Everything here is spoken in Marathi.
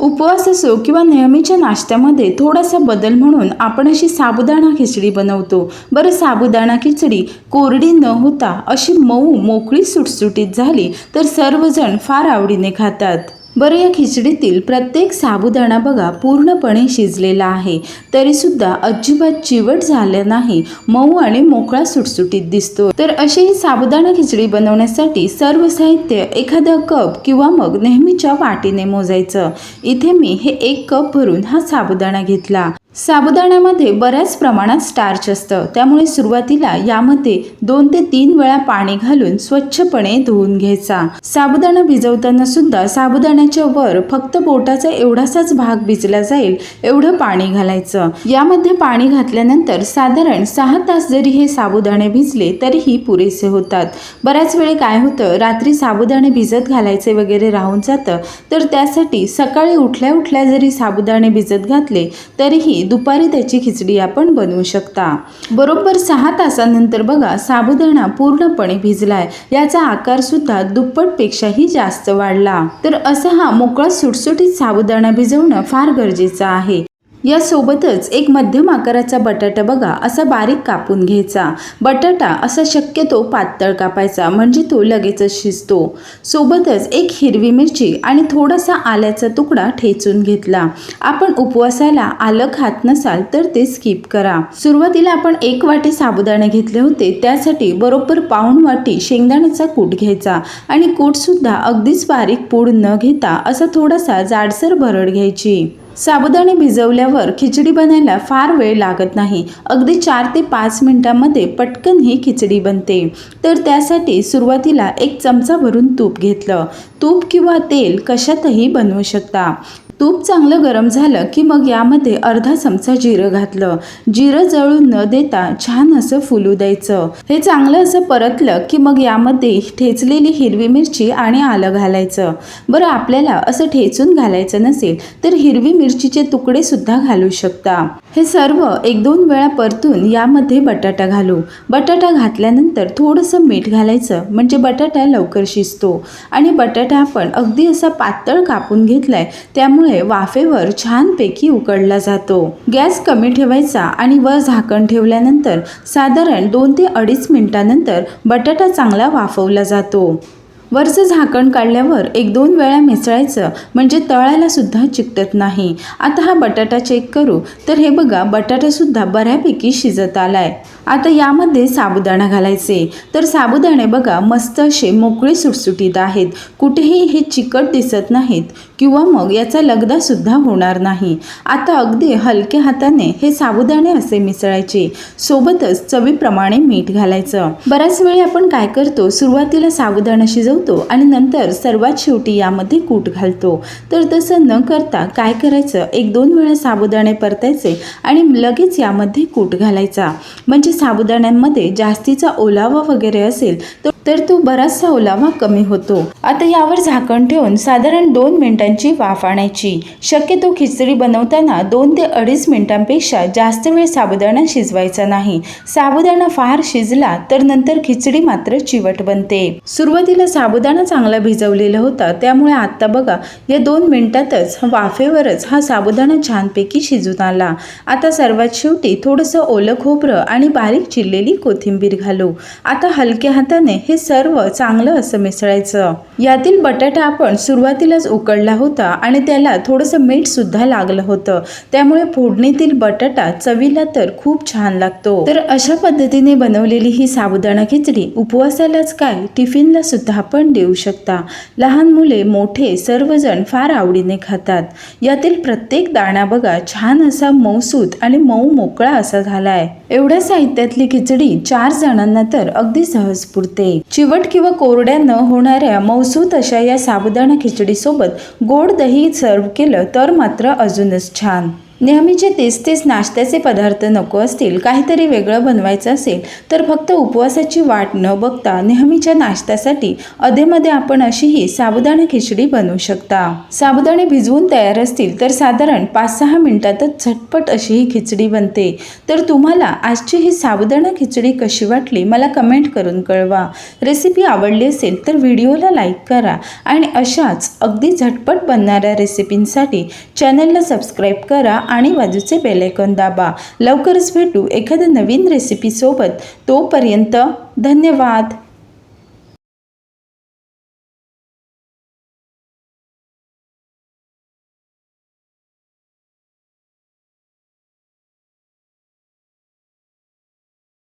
उपवास असो किंवा नेहमीच्या नाश्त्यामध्ये थोडासा बदल म्हणून आपण अशी साबुदाणा खिचडी बनवतो। बरं, साबुदाणा खिचडी कोरडी न होता अशी मऊ मोकळी सुटसुटीत झाली तर सर्वजण फार आवडीने खातात। बरं, या खिचडीतील प्रत्येक साबुदाणा बघा पूर्णपणे शिजलेला आहे, तरीसुद्धा अजिबात चिवट झालं नाही, मऊ आणि मोकळा सुटसुटीत दिसतो। तर अशी ही साबुदाणा खिचडी बनवण्यासाठी सर्व साहित्य एखादा कप किंवा मग नेहमीच्या वाटीने मोजायचं। इथे मी हे 1 कप भरून हा साबुदाणा घेतला। साबुदाण्यामध्ये बऱ्याच प्रमाणात स्टार्च असतं, त्यामुळे सुरुवातीला यामध्ये 2 ते 3 वेळा पाणी घालून स्वच्छपणे धुवून घ्यायचा। साबुदाणा भिजवताना सुद्धा साबुदाण्याच्या वर फक्त बोटाचा एवढासाच भाग भिजला जाईल एवढं पाणी घालायचं। यामध्ये पाणी घातल्यानंतर साधारण 6 तास जरी हे साबुदाणे भिजले तरीही पुरेसे होतात। बऱ्याच वेळी काय होतं, रात्री साबुदाणे भिजत घालायचे वगैरे राहून जातं, तर त्यासाठी सकाळी उठल्या उठल्या जरी साबुदाणे भिजत घातले तरीही दुपारी त्याची खिचडी आपण बनवू शकता। बरोबर 6 तासानंतर बघा साबुदाणा पूर्णपणे भिजलाय, याचा आकार सुद्धा दुप्पटपेक्षाही जास्त वाढला। तर असा हा मोकळा सुटसुटीत साबुदाणा भिजवणं फार गरजेचं आहे। यासोबतच एक मध्यम आकाराचा बटाटा बघा असा बारीक कापून घ्यायचा। बटाटा असा शक्यतो पातळ कापायचा, म्हणजे तो लगेचच शिजतो। सोबतच एक हिरवी मिरची आणि थोडासा आल्याचा तुकडा ठेचून घेतला। आपण उपवासाला आलं खात नसाल तर ते स्किप करा। सुरुवातीला आपण 1 वाटी साबुदाणे घेतले होते, त्यासाठी बरोबर पाऊण वाटी शेंगदाण्याचा कूट घ्यायचा आणि कूट सुद्धा अगदीच बारीक पूड न घेता असा थोडासा जाडसर भरड घ्यायची। साबुदाणे भिजवल्यावर खिचडी बनायला फार वेळ लागत नाही, अगदी 4 ते 5 मिनिटांमध्ये पटकन ही खिचडी बनते। तर त्यासाठी सुरुवातीला 1 चमचा भरून तूप घेतलं। तूप किंवा तेल कशातही बनवू शकता। तूप चांगलं गरम झालं की मग यामध्ये अर्धा चमचा जिरं घातलं। जिरं जळून न देता छान असं फुलू द्यायचं। हे चांगलं असं परतलं की मग यामध्ये ठेचलेली हिरवी मिरची आणि आलं घालायचं। बरं, आपल्याला असं ठेचून घालायचं नसेल तर हिरवी मिरचीचे तुकडे सुद्धा घालू शकता। हे सर्व 1-2 वेळा परतून यामध्ये बटाटा घालू। बटाटा घातल्यानंतर थोडंसं मीठ घालायचं, म्हणजे बटाटा लवकर शिजतो। आणि बटाटा आपण अगदी असा पातळ कापून घेतलाय, त्यामुळे वाफेवर छानपैकी उकडला जातो। गॅस कमी ठेवायचा आणि वर झाकण ठेवल्यानंतर साधारण 2 ते 2.5 मिनिटांनंतर बटाटा चांगला वाफवला जातो। वरचं झाकण काढल्यावर 1-2 वेळा मिसळायचं, म्हणजे तळायला सुद्धा चिकटत नाही। आता हा बटाटा चेक करू, तर हे बघा बटाटा सुद्धा बऱ्यापैकी शिजत आलाय। आता यामध्ये साबुदाणा घालायचे। तर साबुदाणे बघा मस्त असे मोकळे सुटसुटीत आहेत, कुठेही हे चिकट दिसत नाहीत किंवा मग याचा लगदा सुद्धा होणार नाही। आता अगदी हलक्या हाताने हे साबुदाणे असे मिसळायचे, सोबतच चवीप्रमाणे मीठ घालायचं। बऱ्याच वेळी आपण काय करतो, सुरुवातीला साबुदाणा शिजवतो आणि नंतर सर्वात शेवटी यामध्ये कूट घालतो। तर तसं न करता काय करायचं, 1-2 वेळा साबुदाणे परतायचे आणि लगेच यामध्ये कूट घालायचा, म्हणजे साबुदाण्यांमध्ये जास्तीचा ओलावा वगैरे असेल तर तो बराचसा ओलावा कमी होतो। आता यावर झाकण ठेवून साधारण 2 मिनिटांची वाफ आणायची। शक्यतो खिचडी बनवताना 2 ते 2.5 मिनिटांपेक्षा जास्त वेळ साबुदाणा शिजवायचा नाही। साबुदाणा फार शिजला तर नंतर खिचडी मात्र चिवट बनते। सुरुवातीला साबुदाणा चांगला भिजवलेला होता, त्यामुळे आता बघा या 2 मिनिटातच वाफेवरच हा साबुदाणा छानपैकी शिजून आला। आता सर्वात शेवटी थोडंसं ओलं खोबरं आणि बारीक चिरलेली कोथिंबीर घालू। आता हलक्या हाताने हे सर्व चांगलं असं मिसळायचं। यातील बटाटा आपण सुरुवातीलाच उकडला होता आणि त्याला थोडंसं मीठ सुद्धा लागलं होतं, त्यामुळे फोडणीतील बटाटा चवीला तर खूप छान लागतो। तर अशा पद्धतीने बनवलेली ही साबुदाणा खिचडी उपवासालाच काय टिफिनला सुद्धा आपण देऊ शकता। लहान मुले मोठे सर्वजण फार आवडीने खातात। यातील प्रत्येक दाणा बघा छान असा मऊसूत आणि मऊ मोकळा असा झालाय। एवढ्या साहित्यातली खिचडी 4 जणांना तर अगदी सहज पुरते। चिवट किंवा कोरड्या न होणाऱ्या मऊसूत अशा या साबुदाणा खिचडी सोबत गोड दही सर्व केलं तर मात्र अजूनच छान। नेहमीचे तेच नाश्त्याचे पदार्थ नको असतील, काहीतरी वेगळं बनवायचं असेल तर फक्त उपवासाची वाट न बघता नेहमीच्या नाश्त्यासाठी अधेमध्ये आपण अशी ही साबुदाणा खिचडी बनवू शकता। साबुदाणे भिजवून तयार असतील तर साधारण 5-6 मिनिटातच झटपट अशी ही खिचडी बनते। तर तुम्हाला आजची ही साबुदाणा खिचडी कशी वाटली मला कमेंट करून कळवा। रेसिपी आवडली असेल तर व्हिडिओला लाईक करा आणि अशाच अगदी झटपट बनणाऱ्या रेसिपींसाठी चॅनलला सबस्क्राईब करा आणि बाजूचे बेल आयकॉन दाबा। लवकरच भेटू एखाद्या नवीन रेसिपीसोबत। तोपर्यंत धन्यवाद।